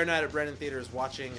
fair night at Brennan Theaters watching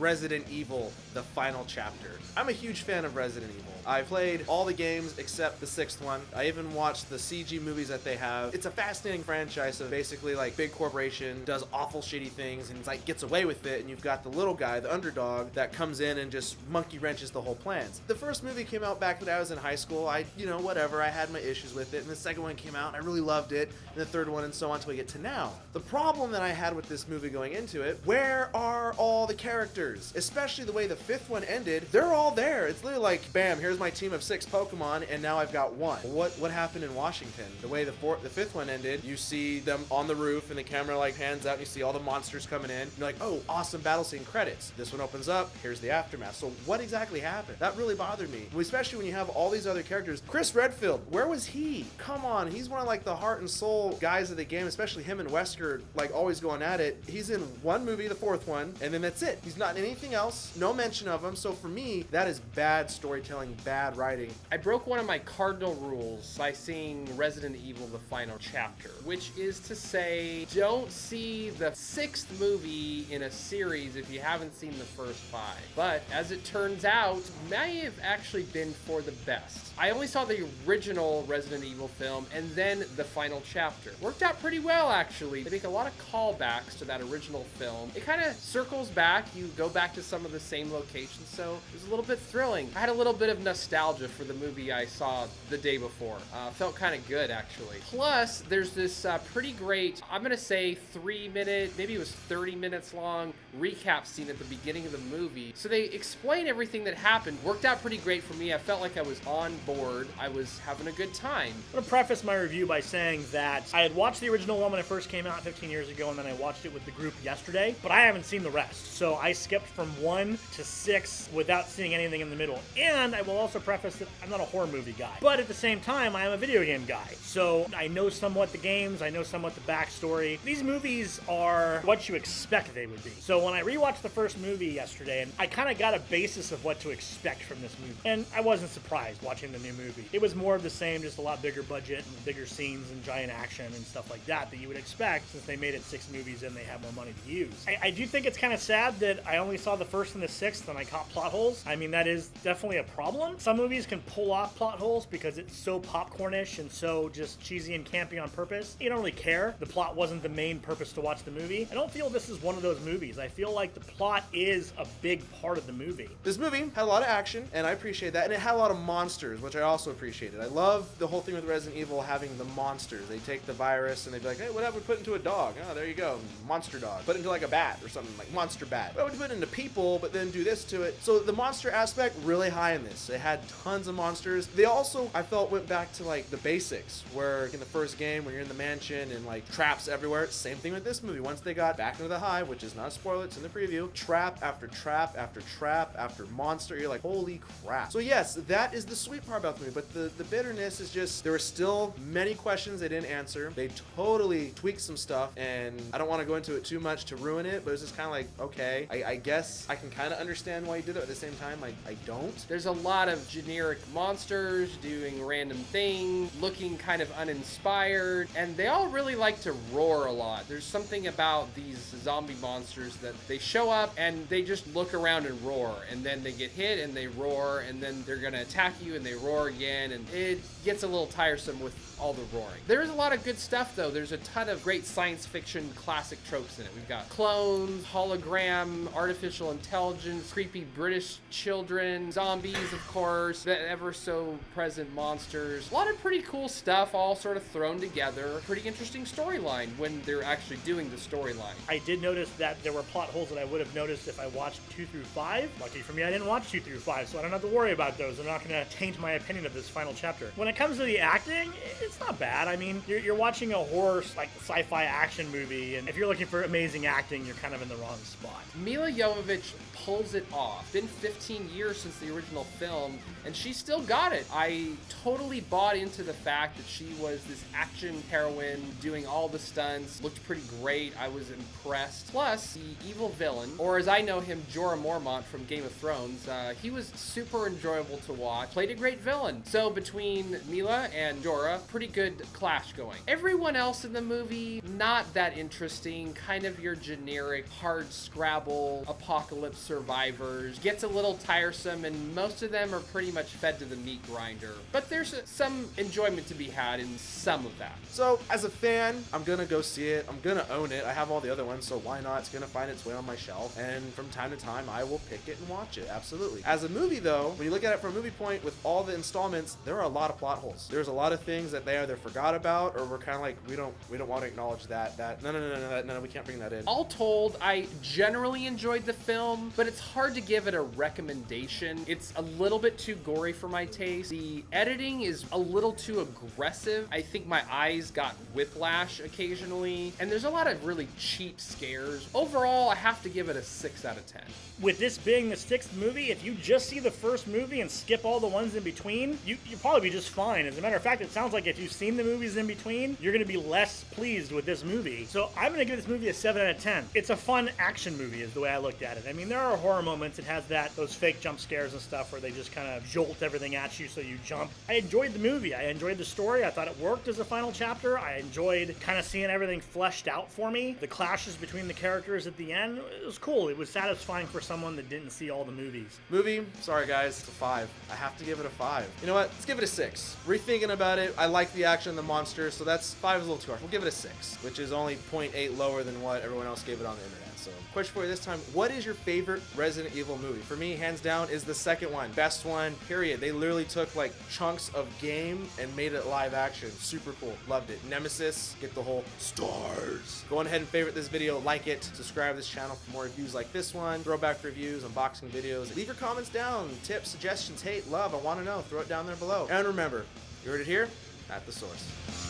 Resident Evil, the final chapter. I'm a huge fan of Resident Evil. I played all the games except the 6th one. I even watched the CG movies that they have. It's a fascinating franchise. So basically, like, big corporation does awful shitty things and like gets away with it, and you've got the little guy, the underdog, that comes in and just monkey wrenches the whole plans. The first movie came out back when I was in high school. I had my issues with it, and the second one came out and I really loved it, and the third one, and so on until we get to now. The problem that I had with this movie going into it, where are all the characters? Especially the way the 5th one ended, they're all there. It's literally like, bam, here's my team of 6 Pokemon, and now I've got one. What happened in Washington? The way the 5th one ended, you see them on the roof, and the camera like pans out, and you see all the monsters coming in. You're like, oh, awesome battle scene, credits. This one opens up, here's the aftermath. So what exactly happened? That really bothered me, especially when you have all these other characters. Chris Redfield, where was he? Come on, he's one of like the heart and soul guys of the game, especially him and Wesker, like always going at it. He's in one movie, the 4th one, and then that's it. He's not in anything else, no mention of him. So for me, that is bad storytelling, bad writing. I broke one of my cardinal rules by seeing Resident Evil, the final chapter, which is to say, don't see the 6th movie in a series if you haven't seen the first 5. But as it turns out, may have actually been for the best. I only saw the original Resident Evil film and then the final chapter. Worked out pretty well, actually. They make a lot of callbacks to that original film. It kind of circles back. You go back to some of the same locations, so it was a little bit thrilling. I had a little bit of nostalgia for the movie I saw the day before. Felt kind of good, actually. Plus, there's this pretty great, I'm going to say 3-minute, maybe it was 30 minutes long, recap scene at the beginning of the movie. So they explain everything that happened. Worked out pretty great for me. I felt like I was on board. I was having a good time. I'm going to preface my review by saying that I had watched the original one when it first came out 15 years ago, and then I watched it with the group yesterday, but I haven't seen the rest. So I skipped from 1 to 6 without seeing anything in the middle. And I will also preface that I'm not a horror movie guy, but at the same time, I am a video game guy. So I know somewhat the games, I know somewhat the backstory. These movies are what you expect they would be. So when I rewatched the first movie yesterday, and I kind of got a basis of what to expect from this movie, and I wasn't surprised watching the new movie. It was more of the same, just a lot bigger budget and bigger scenes and giant action and stuff like that you would expect since they made it 6 movies and they have more money to use. I do think it's kind of sad that I only saw the 1st and the 6th and I caught plot holes. I mean, that is definitely a problem. Some movies can pull off plot holes because it's so popcornish and so just cheesy and campy on purpose. You don't really care. The plot wasn't the main purpose to watch the movie. I don't feel this is one of those movies. I feel like the plot is a big part of the movie. This movie had a lot of action, and I appreciate that, and it had a lot of monsters, which I also appreciated. I love the whole thing with Resident Evil having the monsters. They take the virus and they'd be like, hey, what would we put into a dog? Oh, there you go, monster dog. Put it into like a bat or something, like monster bat. What would you put into people, but then do this to it? So the monster aspect, really high in this. It had tons of monsters. They also, I felt, went back to like the basics, where in the first game, when you're in the mansion and like traps everywhere, same thing with this movie. Once they got back into the hive, which is not a spoiler, it's in the preview, trap after trap after trap after monster, you're like, holy crap. So yes, that is the sweet part about the movie, but the bitterness is just, there were still many questions they didn't answer. They totally tweaked some stuff, and I don't want to go into it too much to ruin it, but it's just kind of like, okay, I guess I can kind of understand why you did it. At the same time, I don't. There's a lot of generic monsters doing random things, looking kind of uninspired, and they all really like to roar a lot. There's something about these zombie monsters that they show up and they just look around and roar, and then they get hit and they roar, and then they're gonna attack you and they roar again, and it gets a little tiresome with all the roaring. There is a lot of good stuff though. There's a ton of great science fiction classic tropes in it. We've got clones, hologram, artificial intelligence, creepy British children, zombies, of course, the ever so present monsters. A lot of pretty cool stuff all sort of thrown together. Pretty interesting storyline when they're actually doing the storyline. I did notice that there were plot holes that I would have noticed if I watched 2 through 5. Lucky for me, I didn't watch 2 through 5, so I don't have to worry about those. I'm not going to taint my opinion of this final chapter. When it comes to the acting, it's not bad. I mean, you're watching a horror, like, sci-fi action movie, and if you're looking for amazing acting, you're kind of in the wrong spot. Mila Jovovich pulls it off. Been 15 years since the original film, and she still got it. I totally bought into the fact that she was this action heroine doing all the stunts, looked pretty great. I was impressed. Plus, the evil villain, or as I know him, Jorah Mormont from Game of Thrones, he was super enjoyable to watch. Played a great villain. So between Mila and Jorah, pretty good clash going. Everyone else in the movie, not that interesting. Kind of your generic hard scrabble apocalypse survivors. Gets a little tiresome, and most of them are pretty much fed to the meat grinder. But there's some enjoyment to be had in some of that. So, as a fan, I'm gonna go see it. I'm gonna own it. I have all the other ones, so why not? It's gonna find its way on my shelf, and from time to time, I will pick it and watch it. Absolutely. As a movie, though, when you look at it from a movie point, with all the installments, there are a lot of plot holes. There's a lot of things that they either forgot about, or we're kind of like, we don't want to acknowledge that. No, we can't bring that in. All told, I generally enjoyed the film, but it's hard to give it a recommendation. It's a little bit too gory for my taste. The editing is a little too aggressive. I think my eyes got whiplash occasionally, and there's a lot of really cheap scares. Overall, I have to give it a 6 out of 10. With this being the 6th movie, if you just see the first movie and skip all the ones in between, you'll probably be just fine. As a matter of fact, it sounds like if you've seen the movies in between, you're going to be less pleased with this movie. So I'm going to give this movie a 7 out of 10. It's a fun action movie is the way I looked at it. I mean, there are horror moments. It has those fake jump scares and stuff where they just kind of jolt everything at you so you jump. I enjoyed the movie. I enjoyed the story. I thought it worked as a final chapter. I enjoyed kind of seeing everything fleshed out for me. The clashes between the characters at the end, it was cool. It was satisfying for someone that didn't see all the movies. Movie, sorry guys, it's a 5. I have to give it a 5. You know what? Let's give it a 6. Rethinking about it, I like the action, the monsters, so that's 5 is a little too harsh. We'll give it a 6, which is only 0.8 lower than what everyone else gave it on the internet. So, question for you this time, what is your favorite Resident Evil movie? For me, hands down, is the second one. Best one, period. They literally took like chunks of game and made it live action. Super cool. Loved it. Nemesis, get the whole stars. Go on ahead and favorite this video, like it, subscribe to this channel for more reviews like this one, throwback reviews, unboxing videos. Leave your comments down, tips, suggestions, hate, love. I want to know. Throw it down there below. And remember, you heard it here at The Source.